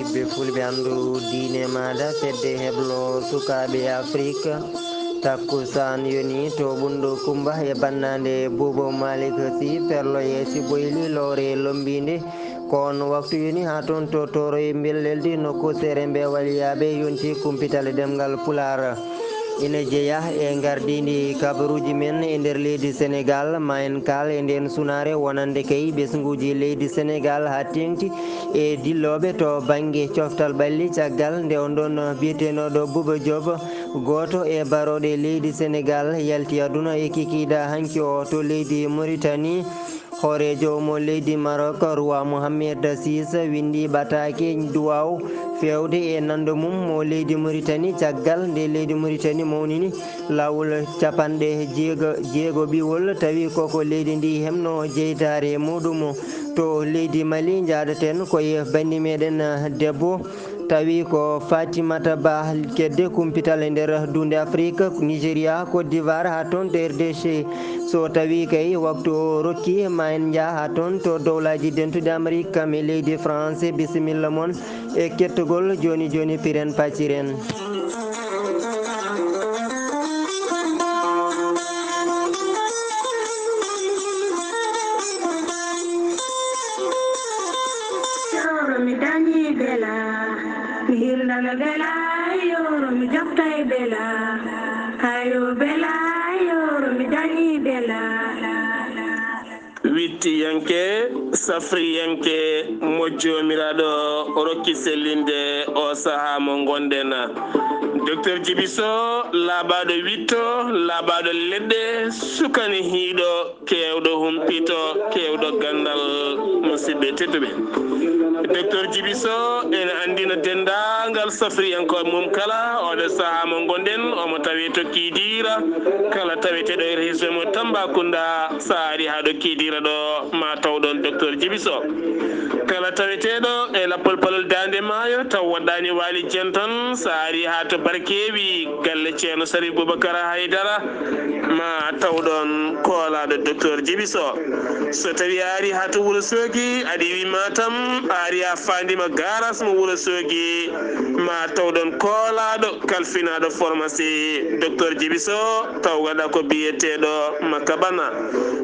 ɓiɓɓe fulɓe andu diine maɗa fedde heblo sukaɓe afrique takkusan yoni to ɓundo kumba e bannade Bobo Malick Sy perlo yeesi boyli lowre lombinde kon waktu yoni ha toon to toro e belleldi nokku sere mbe waliyaɓe yonti kumpitale demgal pular ina jeeya e gardidi kabaruji men e nder leydi Sénégal ma en kal e nden sunare wonande kay ɓesguji leydi Sénégal ha tengti e dilloɓe to banggue coftal ɓalli caggal nde on ɗon biyetenoɗo Bouba Diop goto e baroɗe leydi Sénégal yalti aduna e kikiɗa hanki o to leydi Mauritanie horejo mo leydi Maroc roi Mohammed VI windi batake duwaw fewde e nando mum mo leydi Mauritanie caggal nde leydi Mauritanie mawnini lawol capanɗe jeego ɓiwol tawi koko leydi ndi hemno jeytare muɗum to leydi Mali jaadaten koye bandi meɗen debbo tawi ko Fatimata Ba kedde kumpital e nder dunde Afrique Nigéria Côte d'Ivoire ha toon to RDC so tawi kay waktu o rokki ma en jaa ha toon to dowlaji dentude Amérique kam e leydi France bisimilla moon e kettugol joni joni piren pacciren wittiyanke safriyanke mo jomiraɗo rokki sellinde o saaha mo gonɗen docteur Djiby Sow laaɓaɗo witto laaɓaɗo leɗɗe sukani hiiɗo kewɗo humpito kewɗo gandal musidɓe tedduɓe docteur Djiby Sow ene andina dendagal safriyankoɓe mum kala oɗo saaha mo gonɗen omo tawi to kiidira kala taweteɗo e région mo Tambacounda sa ari haɗo kiidira ɗo ma tawɗon docteur Djiby Sow kala taweteɗo e lappol palol dande maayo taw waɗɗani waali jenton sa ari ha to barkewi galle ceerno Sarif Boubacara Haydara ma tawɗon koolaɗo docteur Djiby Sow so tawi a ari ha to Wourossogui aɗa wi Matam a ari a fandima garas mo Wourossogui ma tawɗon koolaɗo kalfinaɗo pharmacie docteur Djiby Sow taw waɗa ko biyeteɗo Makka Bana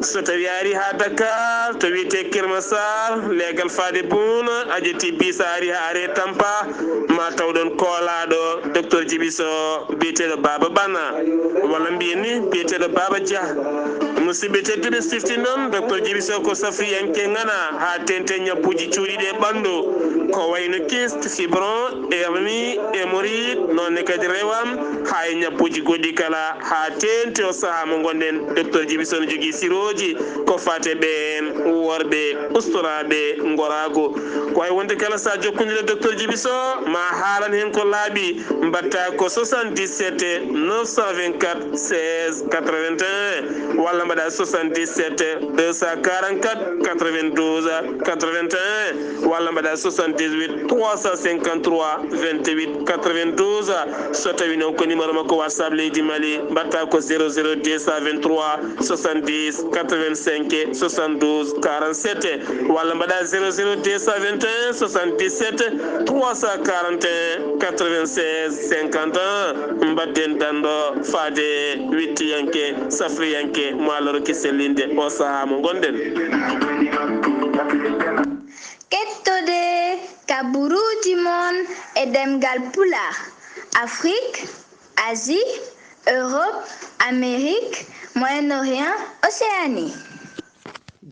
so tawi a ari ha Dakar to wiyete Kermassar legal fade Bouna a ƴetti bisa ari ha are Tampa ma tawɗon koolaɗo docteur Djiby Sow biyeteɗo Baba Bana walla mbiyen ni biyeteɗo Baba Dia musidɓe tedduɓe sifti noon docteur Djiby Sow ko safriyanke ngana ha tente ñabbuji cuuɗiɗe ɓandu ko wayno kyste fibron hernie hémorroïde nonne kadi rewam ha e ñabbuji goɗɗi kala ha tente o saaha mo gonɗen docteur Djiby Sow ne jogui siroji ko fate ɓen worɓe ustoraɓe gorago ko way wonde kala sa jokkudire docteur Djiby Sow ma haalan hen ko laaɓi mbatta ko 77 924 16 81 walla mbaɗa 77 244 92 81 walla mbaɗa 78 353 28 92 so tawi noon ko numéro makko WhatsApp leydi Mali mbatta ko 00 223 70 85 72 47 walla mbaɗa 00 221 77 341 96 51 mbadden danɗo faade wittiyanke safriyanke mo Allah rokki sellinde o saaha mo gonɗen kettode kaburuji mon e demgal pulaar Afrique Asie Europe Amérique Moyen-Orient Océanie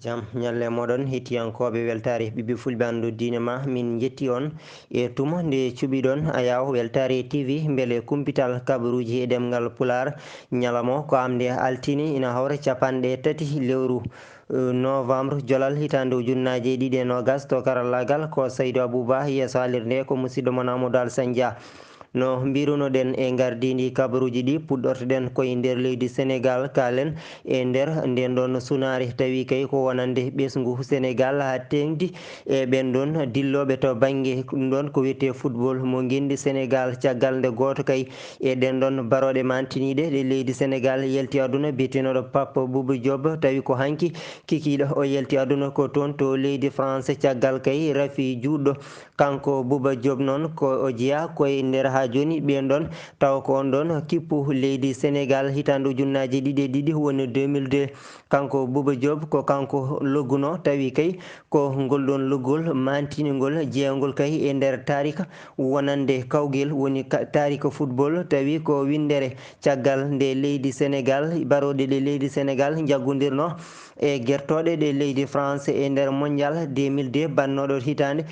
jaam ñalle moɗon hettiyankoɓe weltare ɓiɓɓe fulɓe andu diine ma min jetti on e tuma nde cuɓiɗon a yaw weltare TV beele kumpital kabaruji e ɗemgal pular ñalamo ko amde altini ina hawra capanɗe tati lewru novembre jolal hitande ujunnaje e ɗiɗi e nogas to karallagal ko Saydou Abouba yeeso halirde ko musidɗo mon Amadou Alassane Dia no mbirunoɗen e gardidi kabaruji ɗi puɗɗortoɗen koye nder leydi Sénégal kalen e nder nden ɗon sunari tawi kay ko wonande ɓesgu Sénégal ha tengti e ɓen ɗon dilloɓe to banggue ɗum ɗon ko wiyete football mo guindi Sénégal caggal nde goto kay e ɗen ɗon baroɗe mantiniɗe ɗe leydi Sénégal yalti aduna bitenoɗo Pape Bouba Diop tawi ko hanki kikiɗo o yalti aduna ko toon to leydi France caggal kay rafi juɗɗo kanko Bouba Diop noon ko o jeeya koye nder ha joni ɓen ɗon taw ko on ɗon kippu leydi Sénégal hitande ujunnaje ɗiɗi e ɗiɗi woni 2002 kanko Bouba Diop ko kanko logguno tawi kay ko ngol ɗon loggol mantinigol jeeyagol kay e nder tarika wonande kawguel woni tarika football tawi ko windere caggal nde leydi Sénégal baroɗe ɗe leydi Sénégal jaggodirno e guertoɗe ɗe leydi France e nder mondial 2002 bannoɗo hitande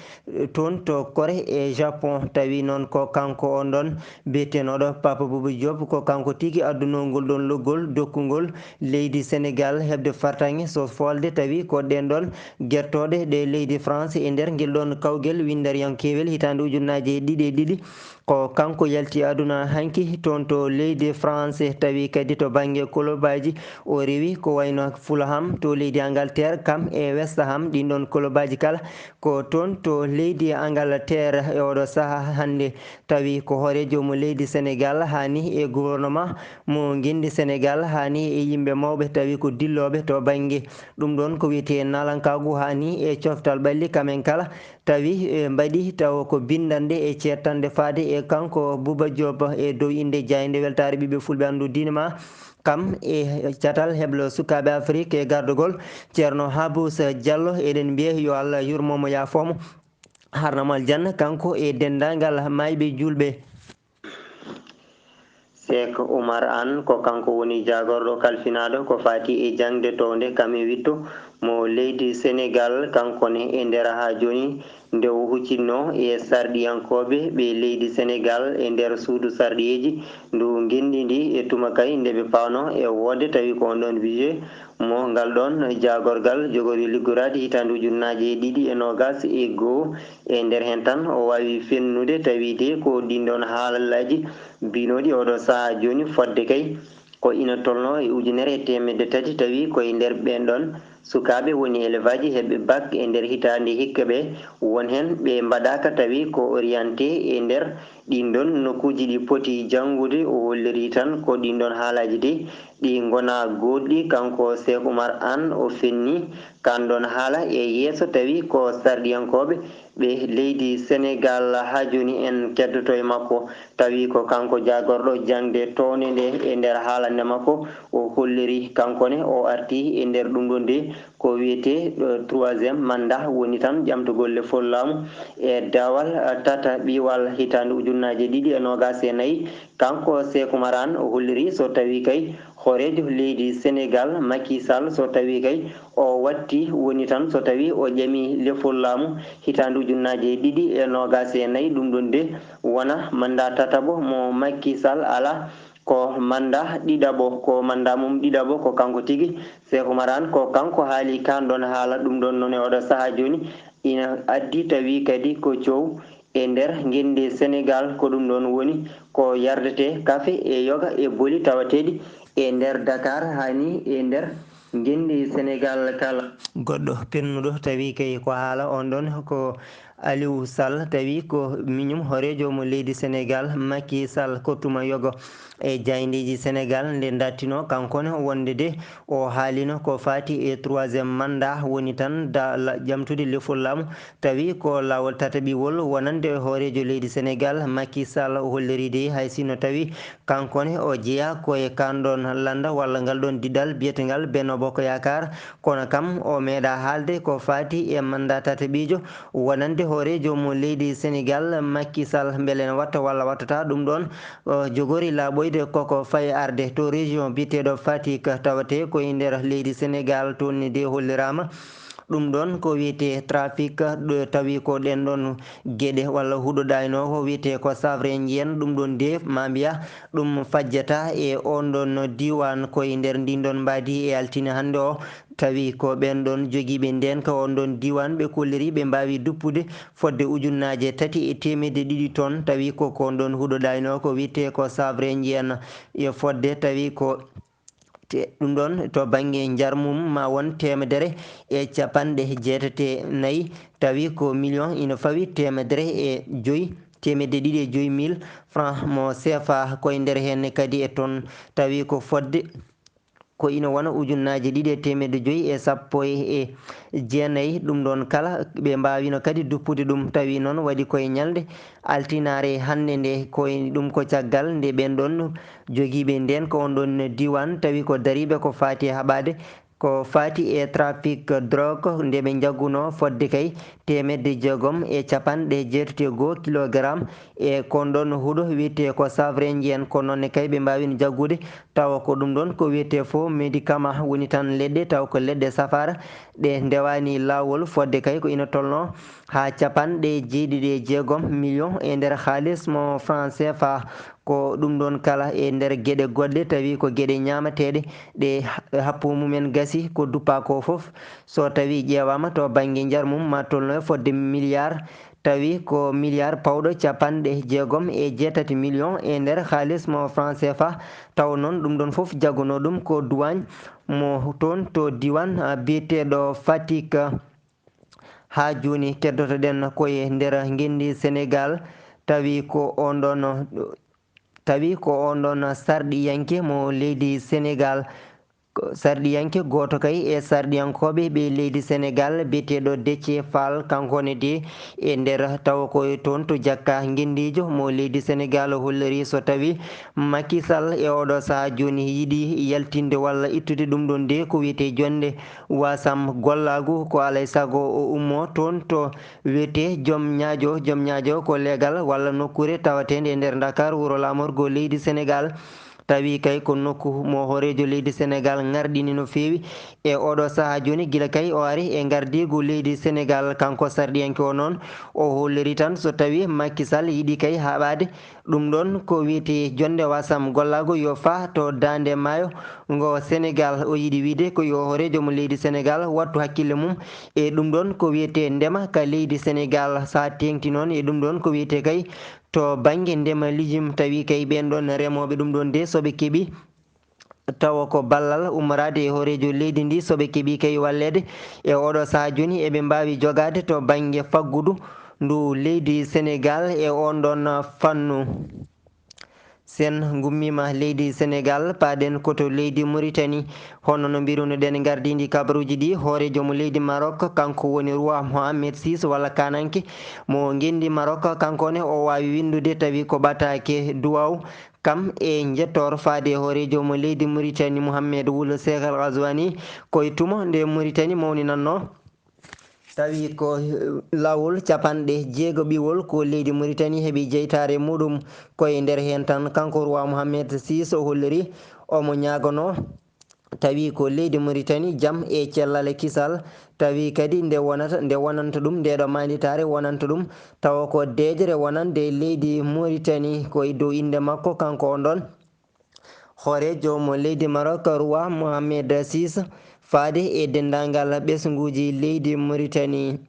toon to Corée e Japon tawi noon ko kanko on ɗon biyeteɗo Papa Bouba Diop ko kanko tigui addunogol ɗon loggol dokkugol leydi Sénégal hebde fartaŋe so folde tawi ko ɗen ɗon guertoɗe ɗe leydi France e nder guel ɗon kawguel windariyankewel hitande ujunnaje ɗiɗi e ɗiɗi ko kanko yalti aduna hanki toon to leydi France tawi kadi to banggue club aji o rewi ko wayno Fulham to leydi Angleterre kam e West Ham ɗin ɗon club aji kala ko toon to leydi Angleterre e oɗo saaha hande tawi ko hoorejo mo leydi Sénégal hani e gouvernement mo guindi Sénégal hani e yimɓe mawɓe tawi ko dilloɓe to banggue ɗum ɗon ko wiyete nalankagu hani e coftal ɓalli kamen kala tawi mbaɗi taw ko bindande e cettande faade e kanko Bouba Diop e dow inde jayde weltare ɓiɓɓe fulɓe andu dinema kam e catal heblo sukaɓe Afrique e gardugol ceerno Habousa Diallo eɗen mbiya yo Allah yurmomo yafomo harnamo aljanna kanko e dendagal mayɓe julɓe. Cheikh Oumar Anne ko kanko woni jagorɗo kalfinaɗo ko fati e jangde towde kam e witto mo leydi Sénégal kankone e nder ha joni nde o huccinno e sarɗiyankoɓe ɓe leydi Sénégal e nder suudu sarɗiyeji ndu gendidi e tuma kay nde ɓe pawno e wodde tawi ko on ɗon budget mo ngal ɗon jagorgal jogori liggorade hitande ujunnaje ɗiɗi e nogas e goho e nder hen tan o wawi fennude tawide ko ɗin ɗon haalallaji binoɗi oɗo saaha joni fodde kay ko ina tolno e ujunere e temedde tati tawi koye nder ɓen ɗon sukaɓe woni élève aji heɓɓe bac e nder hitande hikka ɓe won hen ɓe mbaɗaka tawi ko orienté e nder ɗin ɗon nokkuji ɗi poti janggude o holliri tan ko ɗin ɗon haalaji de ɗi gona goɗɗi kanko Cheikh Oumar Anne o fenni kan ɗon haala e yeeso tawi ko sarɗiyankoɓe ɓe leydi Sénégal ha joni en keddoto e makko tawi ko kanko jagorɗo jangde towne nde e nder haalande makko o holliri kankone o arti e nder ɗum ɗon nde ko wiyete 3e mandat woni tan ƴamtogol lefol laamu e dawal tata ɓiwal hitande ujunnaje ɗiɗi e nogas e nayyi kanko Cheikh Oumar Anne o holliri so tawi kay hoorejo leydi Sénégal Macky Sall so tawi kay o watti woni tan so tawi o ƴami lefol laamu hitande ujunnaje ɗiɗi e nogas e nayyi ɗum ɗon de wona mandat tataɓo mo Macky Sall ala ko mandat ɗiɗaɓo ko mandat mum ɗiɗaɓo ko kanko tigui Cheikh Oumar Anne ko kanko haali kan ɗon haala ɗum ɗon noon e oɗo saaha joni ina addi tawi kadi ko coow e nder guendi Sénégal ko ɗum ɗon woni ko yardete kafe e yoga e booli tawateɗi e nder Dakar hani e nder guendi Sénégal kala goɗɗo pennuɗo tawi kay ko haala on ɗon ko Aliou Sall tawi ko miñum hoorejo mo leydi Sénégal Macky Sall kottuma yogo e jayndeji Sénégal nde dattino kankone wonde de o haalino ko fati e 3e mandat woni tan ƴamtude lefol laamu tawi ko lawol tataɓiwol wonande hoorejo leydi Sénégal Macky Sall o holliri de hay sinno tawi kankone o jeeya koye kan ɗon landa walla ngal ɗon diɗal biyetegal Benno Bokk Yakar kono kam o meeɗa haalde ko fati e mandat tataɓijo wonande hoorejo mo leydi Sénégal Macky Sall beele ne watta walla wattata ɗum ɗon jogori laaɓoyde koko fayi arde to région biteɗo Fatick tawate koye nder leydi Sénégal tonni de hollirama ɗum ɗon ko wiyete trafic ɗo tawi ko ɗen ɗon gueɗe walla huuɗoɗayno ko wiyete ko savre jiyen ɗum ɗon de ma mbiya ɗum fajjata e on ɗon diwan koye nder ndin ɗon mbadi e altine hannde o tawi ko ɓen ɗon joguiɓe nden ko on ɗon diwan ɓe kolliri ɓe mbawi duppude fodde ujunnaje 3.2 tonnes tawi ko kon ɗon huuɗoɗayno ko wiyete ko savre jiyen e fodde tawi ko ɗum ɗon to banggue jarmum ma won 174 tawi ko million ina fawi 205,000 francs mo CFA koye nder henne kadi e toon tawi ko fodde ko ina wona ujunnaje 2,119 ɗum ɗon kala ɓe mbawino kadi duppude ɗum tawi noon waɗi koye ñalde altinare hannde nde koye ɗum ko caggal nde ɓen ɗon joguiɓe nden ko on ɗon diwan tawi ko dariɓe ko fati haɓade ko fati e trafic drogue nde ɓe jagguno fodde kay 661 kilogramme e kon ɗon huuɗo wiyete ko savre jiyen ko nonne kay ɓe mbawino jaggude tawa ko ɗum ɗon ko wiyete fo médicament woni tan leɗɗe taw ko leɗɗe safara ɗe ndewani lawol fodde kay ko ina tolno ha 76 millions e nder halis mo franc CFA ko ɗum ɗon kala e nder gueɗe goɗɗe tawi ko gueɗe ñamateɗe ɗe happu mumen gasi ko duppa ko foof so tawi ƴewama to banggue jarmum ma tolno e fodde milliard tawi ko milliard pawɗo 6.8 millions e nder halis mo franc CFA taw noon ɗum ɗon foof jagguno ɗum ko douane mo toon to diwan biyeteɗo Fatick ha joni keddotoɗen koye nder guendi Sénégal tawi ko on ɗon sarɗiyanke mo leydi Sénégal sarɗiyanke goto kay e sarɗiyankoɓe ɓe leydi Sénégal biyeteɗo Déthié Fall kankone de e nder tawa koye toon to jakka guendijo mo leydi Sénégal holliri so tawi Macky Sall e oɗo saaha joni yiiɗi yaltinde walla ittude ɗum ɗon de ko wiyete jonde wasam gollagu ko alay saago o ummo toon to wiyete joom ñaajo ko leegal walla nokkure tawatede e nder Dakar wuuro lamorgo leydi Sénégal tawi kay ko nokku mo horejo leydi Sénégal ngardini no fewi e oɗo saaha joni guila kay o ari e gardigu leydi Sénégal kanko sarɗiyanke o noon o holliri tan so tawi Macky Sall yiiɗi kay haɓade ɗum ɗon ko wiyete jonde wasam gollago yo fa to dande maayo ngo Sénégal o yiiɗi wiide ko yo horejo mo leydi Sénégal wattu hakkille mum e ɗum ɗon ko wiyete ndema ka leydi Sénégal sa tengti noon e ɗum ɗon ko wiyete kay to banggue ndema lijum tawi kay ɓen ɗon remoɓe ɗum ɗon de soɓe keeɓi tawa ko ballal ummorade e horejo leydi ndi soɓe keeɓi kay wallede e oɗo saaha joni eɓe mbawi jogade to banggue faggudu ndu leydi Sénégal e on ɗon fannu sen gummima leydi Sénégal paɗen koto leydi Mauritanie hono no mbirunoɗen gardidi kabaruji ɗi hoorejo mo leydi Maroc kanko woni roi Mohammed VI walla kananke mo gendi Maroc kankone o wawi windude tawi ko ɓatake duwaw kam e jettor faade hoorejo mo leydi Mauritanie Mohammed Ould Cheikh El Ghazouani koye tumo nde Mauritanie mawninanno tawi ko lawol capanɗe jeegoɓiwol ko leydi Mauritanie heeɓi jeytare muɗum koye nder hen tan kanko roi Mohammed VI o holliri omo ñagono tawi ko leydi Mauritanie jaam e cellal e kisal tawi kadi nde wonanta ɗum ndeɗo manditare wonanta ɗum tawa ko dejere wonande leydi Mauritanie koye dow inde makko kanko on ɗon hoorejo mo leydi Maroc roi Mohammed VI faade e dendagal ɓesguji leydi Mauritanie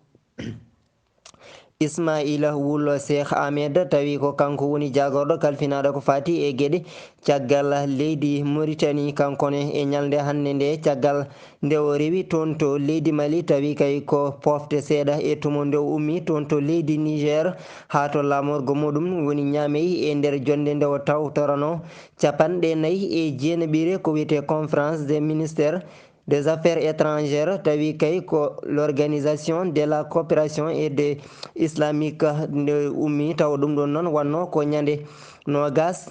Ismaila Ould Cheikh Ahmed tawi ko kanko woni jagorɗo kalfinaɗo ko fati e gueɗe caggal leydi Mauritanie kankone e ñalde hannde nde caggal nde o rewi toon to leydi Mali tawi kay ko pofde seeɗa e tumo nde o ummi toon to leydi Niger ha to lamorgo muɗum woni Niamey e nder jonde nde o tawtorano 49 ko wiyete conférence des ministères des affaires étrangères tawi kay ko l'organisation de la coopération et de islamique nde ummi taw ɗum ɗon noon wanno ko ñande nogas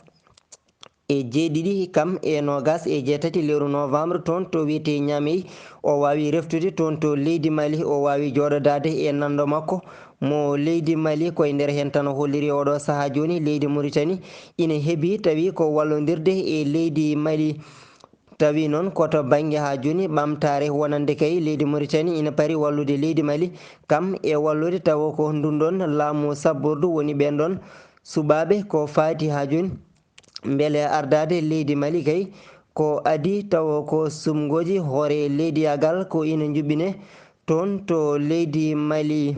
e jeeɗiɗi kam e nogas e jeetati lewru novembre toon to wiyete Niamey o wawi reftude toon to leydi Mali o wawi joɗodade e nando makko mo leydi Mali koye nder hen tan holliri oɗo saaha joni leydi Mauritanie ina heeɓi tawi ko wallodirde e leydi Mali tawi noon koto banggue ha joni ɓamtare wonande kay leydi Mauritanie ina paari wallude leydi Mali kam e wallude tawa ko ndun ɗon laamu sabbordu woni ɓen ɗon suɓaɓe ko faati ha joni beele ardade leydi Mali kay ko adi tawa ko sumgoji hoore leydi yagal ko ina juɓɓine toon to leydi Mali.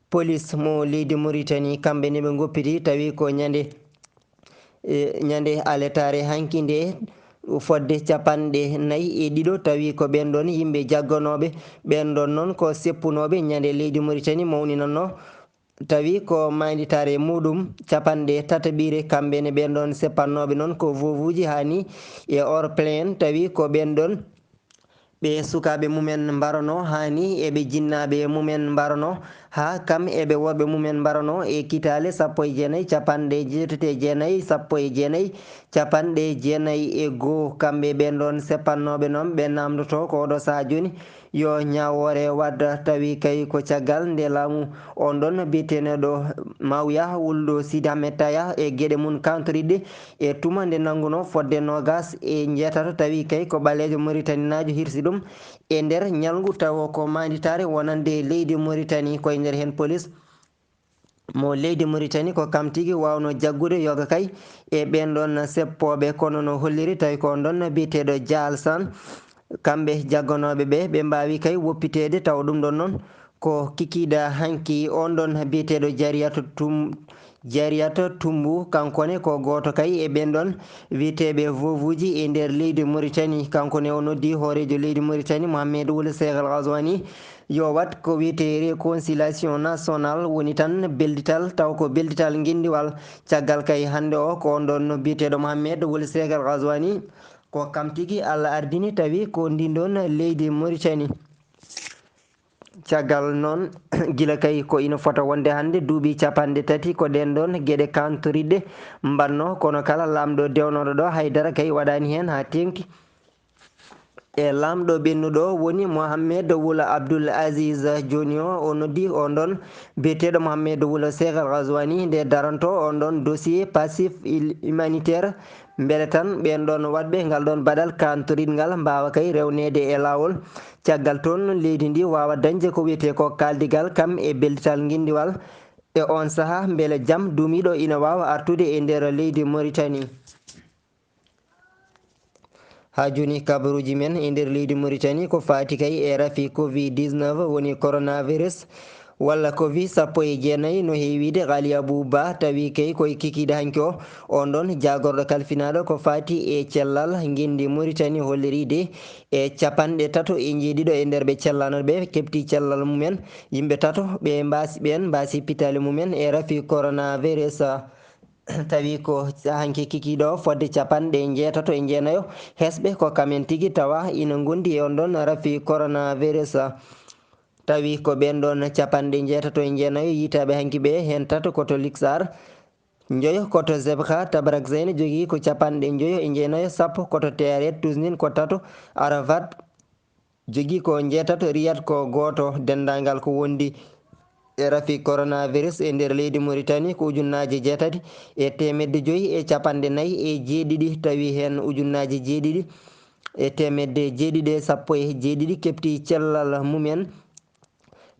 Police mo leydi Mauritanie kamɓe ne ɓe goppiti tawi ko ñande aletare hanki nde fodde 44 tawi ko ɓen ɗon yimɓe jagganoɓe ɓen ɗon noon ko seppunoɓe ñande leydi Mauritanie mawninanno tawi ko manditare muɗum 3 kamɓe ne ɓen ɗon seppannoɓe noon ko vovuji hani e or plein tawi ko ɓen ɗon ɓe sukaɓe mumen mbarano hani eɓe jinnaɓe mumen mbarano ha kam eɓe worɓe mumen mbarano e kitale 19 jeetati 19 1 kamɓe ɓen ɗon seppannoɓe noon ɓe namdoto ko oɗo saha joni yo ñawore wadda tawi kay ko caggal nde laamu on ɗon biyeteneɗo Mawya wulɗo Sidi Ahmed Taya e gueɗe mum kantoriɗe e tuma nde nanguno fodde nogas e jeetato tawi kay ko ɓalejo Mauritanie najo hirsi ɗum e nder ñalgu tawa ko manditare wonande leydi Mauritanie koye nder hen police mo leydi Mauritanie ko kam tigui wawno jaggude yoga kay e ɓen ɗon seppoɓe kono no holliri tawi ko on ɗon biyeteɗo Dia Alassane kamɓe jagganoɓe ɓe mbawi kay woppitede taw ɗum ɗon noon ko kikiɗa hanki on ɗon biyeteɗo Jariyata Tumbu kankone ko goto kay e ɓen ɗon wiyeteɓe vovuji e nder leydi Mauritanie kankone o noddi hoorejo leydi Mauritanie Mohammed Ould Cheikh El Ghazouani yo wat ko wiyete réconciliation nationale woni tan beldital taw ko beldital guindiwal caggal kay hande o ko on ɗon biyeteɗo Mohammed Ould Cheikh El Ghazouani ko kam tigui Allah ardini tawi ko ndin ɗon leydi Mauritanie caggal noon gila kay ko ina fota wonde hande duuɓi 3 ko ɗen ɗon gueɗe kantoriɗe mbanno kono kala lamɗo dewnoɗo ɗo haydara kay waɗani hen ha tengti e lamɗo ɓennuɗo woni Mohammed Ould Abdoul Aziz joni o noddi on ɗon biyeteɗo Mohammed Ould Cheikh El Ghazouani nde daranto on ɗon dossier passif humanitaire beele tan ɓen ɗon waɗɓe ngal ɗon baɗal kantoriɗ ngal mbawa kay rewnede e lawol caggal toon leydi ndi wawa dañde ko wiyete ko kaldigal kam e beldital guindiwal e on saaha beele jaam duumiɗo ina wawa artude e nder leydi Mauritanie. Ha joni kabaruji men e nder leydi Mauritanie ko fati kay e rafi Covid-19 woni coronavirus walla Covid-19 no heewide Ghali Abou Ba tawi kay koye kikiɗe hanki o on ɗon jagorɗo kalfinaɗo ko fati e cellal guindi Mauritanie holliride e 37 e nder ɓe cellanoɓe kepti cellal mumen yimɓe 3 ɓe mbasi hôpital mumen e rafi coronavirus tawi ko hanki kikiɗo fodde 69 hesɓe ko kamen tigui tawa ina gondi e on ɗon rafi coronavirus tawi ko ɓen ɗon 69 yitaɓe hanki ɓe hen 3 koto Lixar joyo koto Zebra Tabarakzene jogui ko 59 sappo koto Téaret Tousnin ko 3 Arafat jogui ko 6 Riyad ko goto dendagal ko wondi e rafi coronavirus e nder leydi Mauritanie ko 8 e 547 tawi hen 7 e 717 kepti cellal mumen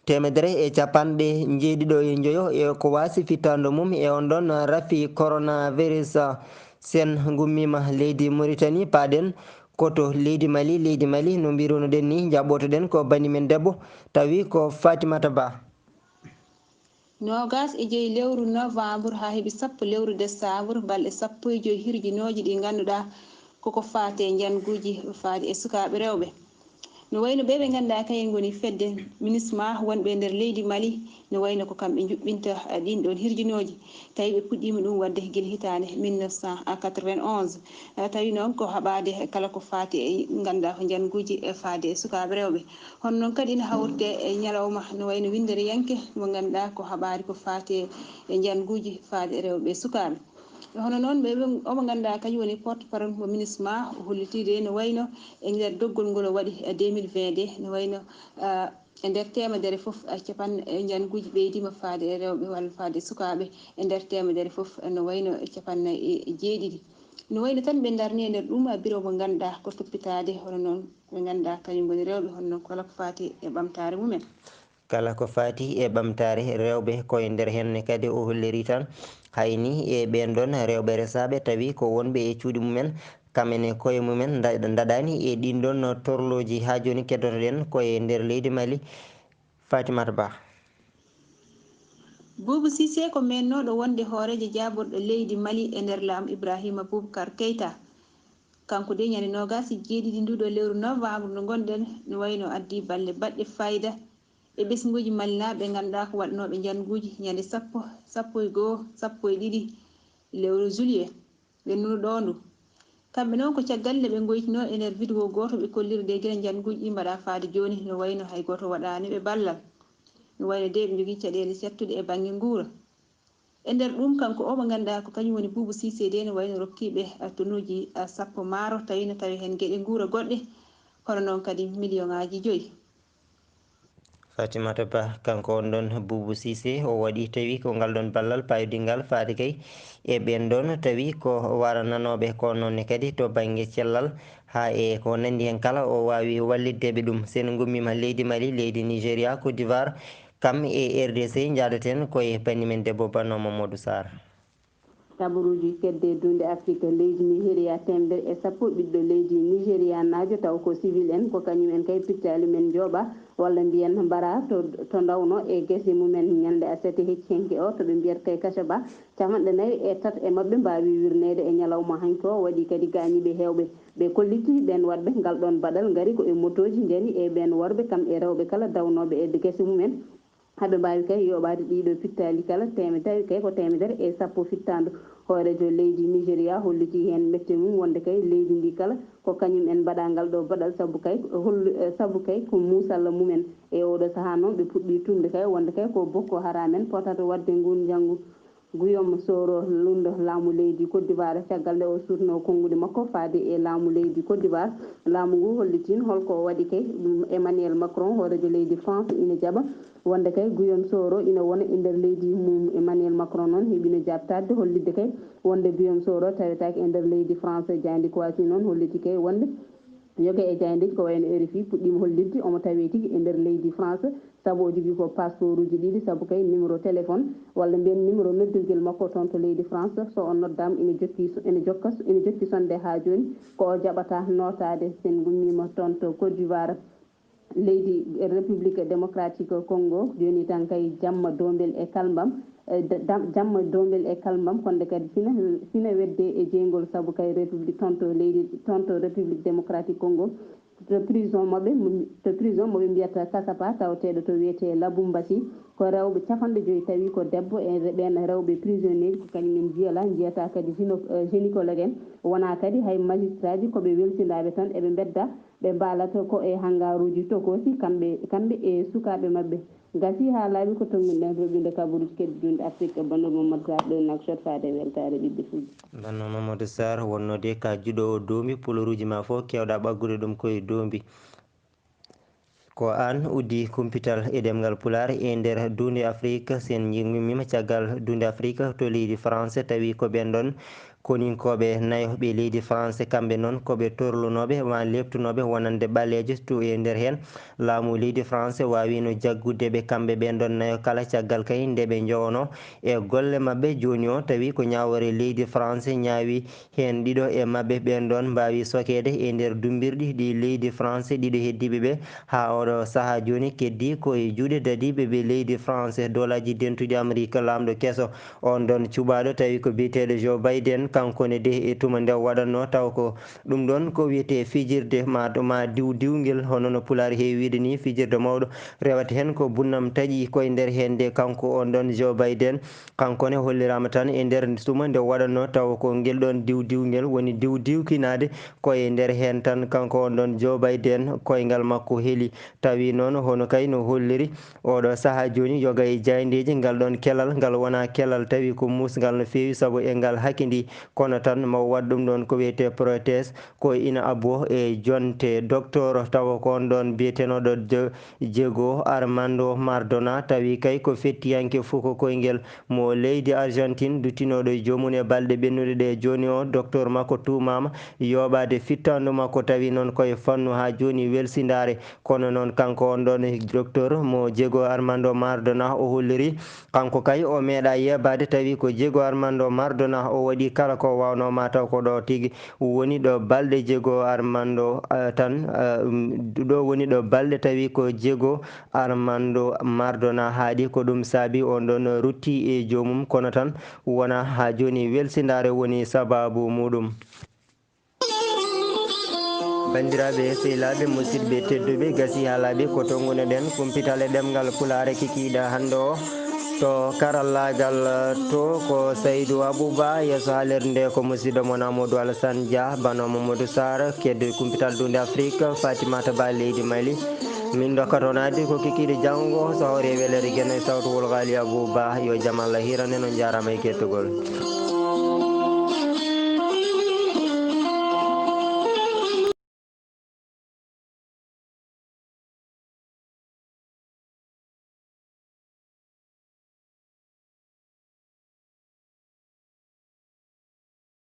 150 e ko wasi fittando mum e on ɗon rafi coronavirus sen gummima leydi Mauritanie paɗen koto leydi Mali no mbirunoɗen ni jaɓɓotoɗen ko banimen debbo tawi ko Fatimata Ba. Nogas e joyi lewru novembre ha heeɓi 10 lewru décembre balɗe 15 hirjinoji ɗi ganduɗa koko fate janguji faade e sukaɓe rewɓe no wayno ɓe ganduɗa kayen goni fedde MINUSMA wonɓe nder leydi Mali no wayno ko kamɓe juɓɓinta ɗin ɗon hirjinoji tawi ɓe puɗɗima ɗum wadde guila hitande 1991 tawi noon ko haɓade kala ko fati e ganduɗa ko janguji faade e sukaɓe rewɓe hono noon kadi ne hawrte e ñalawma no wayno windere yanke mo ganduɗa ko haɓari ko fati e janguji faade e rewɓe sukaɓe hono noon omo ganduɗa kañum woni porte parole mo MINUSMA o hollitide no wayno e nder doggol ngol o waɗi 2020 de no wayno e nder temedere foof capan janguji ɓeydima faade e rewɓe walla faade e sukaɓe e nder temedere foof no wayno 17 no wayno tan ɓe darni e nder ɗum biro mo ganduɗa ko toppitade hono noon ɓe ganduɗa kañum goni rewɓe hono noon kala ko fati e ɓamtare mumen. kala ko fati e ɓamtare rewɓe koye nder henne kadi o holliri tan hayni e ɓen ɗon rewɓe resaɓe tawi ko wonɓe e cuuɗi mumen kamene koye mumen daɗani e ɗin ɗon torloji ha joni keddotoɗen koye nder leydi Mali. Fatimata Ba. Boubou Cissé ko mennoɗo wonde hoorejo jaborɗo leydi Mali e nder laamu Ibrahima Boubacar Keita kanko de ñande nogas jeeɗiɗi nduɗo lewru novembre no gonɗen no wayno addi balle baɗɗe fayida e ɓesguji malinaɓe ɓe ganduɗa ko waɗnoɓe janguji ñande sappo e goho sappo e ɗiɗi lewru juillet ɓennuɗo ndu kamɓe noon ko caggal nde ɓe goytino e nder vidéo goto ɓe kolliri de guila janguji ɗi mbaɗa faade joni no wayno hay goto waɗani ɓe ballal no wayno de ɓe jogui caɗele settude e banggue guura e nder ɗum kanko o mo ganduɗa ko kañum woni Boubou Cissé de no wayno rokkiɓe tonnuji sappo maaro tawi hen gueɗe guura goɗɗe kono noon kadi million ngaji 5. Fatimata Ba kanko on ɗon Boubou Cissé o waɗi tawi ko ngal ɗon ballal payodingal faade kay e ɓen ɗon tawi ko warananoɓe ko nonne kadi to banggue cellal ha e ko nandi hen kala o wawi walliddeɓe ɗum sen gummima leydi Mali leydi Nigéria Côte d'Ivoire kam e RDC jaadaten koye banimen debbo Banno Mamadou Sarr. Tabaruji kedde dunde Afrique leydi Nigéria temedere e sappo ɓiɗɗo leydi Nigéria najo taw ko civil en ko kañum en kay pittali men jooɓa walla mbiyen mbara to dawno e guese mumen ñande asete heccenke o to ɓe mbiyata kay Kasaba 43 e mabɓe mbawi wirnede e ñalawma hanki o waɗi kadi gañiɓe hewɓe ɓe kolliti ɓen wadɓe ngal ɗon baɗal gaari ko e motoji jani e ɓen worɓe kam e rewɓe kala dawnoɓe e guese mumen haɓe mbawi kay yoɓade ɗiɗo fittali kala tawi kay ko temedere e sappo fittandu hoorejo leydi Nigéria holliti hen mette mum wonde kay leydi ndi kala ko kañum en mbaɗa ngal ɗo baɗal saabu kay ko musalla mumen e oɗo saaha noon ɓe puɗɗi tumde kay wonde kay ko Boko Haram en potata wadde ngun janggu Guillaume Soro lundo laamu leydi Côte d'Ivoire caggal nde o sutno kongude makko faade e laamu leydi Côte d'Ivoire laamu ngu hollitin holko waɗi kay Emmanuel Macron hoorejo leydi France ina jaɓa wonde kay Guillaume Soro ina wona e nder leydi mum Emmanuel Macron noon heeɓino jabtade hollidde kay wonde Guillaume Soro tawetake e nder leydi France jandi ko wasi noon holliti kay wonde yoga e jaydeji ko wayno RFI puɗɗima hollidde omo tawe tigui e nder leydi France saabu o jogui ko passeport uji ɗiɗi saabu kay numéro téléphone walla mbiyen numéro noddirguel makko toon to leydi France so o noddama ene jokki sonde ha joni ko o jaɓata notade sen gummima toon to Côte d'Ivoire leydi République démocratique Congo joni tan kay jamma dombel e kalmbam jamma dombel e kalmbam konde kadi fina wedde e jeygol saabu kay république tonto République démocratique Congo to prison moɓe mbiyata Kasapa tawateɗo to wiyete Labumbasi ko rewɓe 50 tawi ko debbo e ɓen rewɓe prisonnier ko kañumen jiyata kadi gynécologue en wona kadi hay magistrat ji koɓe weltinaɓe tan eɓe bedda ɓe mbalata ko e hangaruji tokosi kamɓe e sukaɓe mabɓe gasi ha laaɓi ko tonguiɗen roɓinde kabaruji keddiɗunde Afrique Banno Mamadou Sarr ɗo Nouakchott faade weltare ɓiɓɓe fulɓe. Banno Mamadou Sarr wonnode ka juɗowo dombi poloruji ma fof kewɗa ɓaggude ɗum koye dombi ko an uddi kumpital e ɗemgal Pulaar e nder dunde Afrique sen jingmima caggal dunde Afrique to leydi France tawi ko ɓen ɗon koninkoɓe nayoɓe leydi France kamɓe noon koɓe torlunoɓe ma lebtunoɓe wonande ɓalejo to e nder hen laamu leydi France wawino jaggudeɓe kamɓe ɓen ɗon nayo kala caggal kay nde ɓe jowno e golle mabɓe joni o tawi ko ñawore leydi France ñaawi hen ɗiɗo e mabɓe ɓen ɗon mbawi sokede e nder dumbirɗi ɗi leydi France ɗiɗo heddiɓeɓe ha oɗo saaha joni keddi koye juuɗe dadiɓe ɓe leydi France dolaji dentuɗi Amérique lamɗo kesso on ɗon cuɓaɗo tawi ko biyeteɗo Joe Biden kankone de e tuma nde waɗanno taw ko ɗum ɗon ko wiyete fijirde ma diwdiwguel hono no Pulaar heewi wiide ni fijirde mawɗo rewata hen ko bunnam taaƴi koye nder hen nde kanko on ɗon Joe Biden kankone hollirama tan e nder tuma nde waɗanno taw ko guel ɗon diwdiwguel woni diwdiwkinade koye nder hen tan kanko on ɗon Joe Biden koyngal makko heeli tawi noon hono kay no holliri oɗo saaha joni yoga e jayndeji ngal ɗon kelal ngal wona kelal tawi ko musgal no fewi saabu e ngal hakkidi kono tan mo waddum ɗon ko wiyete prothèse ko ina abo e jonte docteur tawa ko on ɗon biyetenoɗo Diego Armando Maradona tawi kay ko fettiyanke fuko koyngel mo leydi Argentine duttinoɗo jomum e balɗe ɓennuɗe ɗe joni o docteur makko tumama yoɓade fittandu makko tawi noon koye fannu ha joni welsindare kono noon kanko on ɗon docteur mo Diego Armando Maradona o holliri kanko kay o meeɗa yebade tawi ko Diego Armando Maradona o waɗi kala ko wawno mataw ko ɗo tigui woni ɗo balɗe Diego Armando tan ɗo woni ɗo balɗe tawi ko Diego Armando Maradona haaɗi ko ɗum saabi on ɗon rutti e jomum kono tan wona ha joni welsindare woni sababu muɗum. bandiraɓe sehilaɓe musidɓe tedduɓe gasi haalaɓe ko tonguno ɗen kumpitale ɗemgal pulare kikiɗa hande o to karallagal to ko Saydou Abouba yesso haalirde ko musidɗo mon Amadou Alassane Dia bano Mamadou Sarr kedde kumpital dunde Afrique Fatimata Ba leydi Mali min dokkatonadi ko kikiɗe janggo so hawre welere gueno e sawtu Wolgali Abouba yo jaam Allah hirane no jarama e kettugol.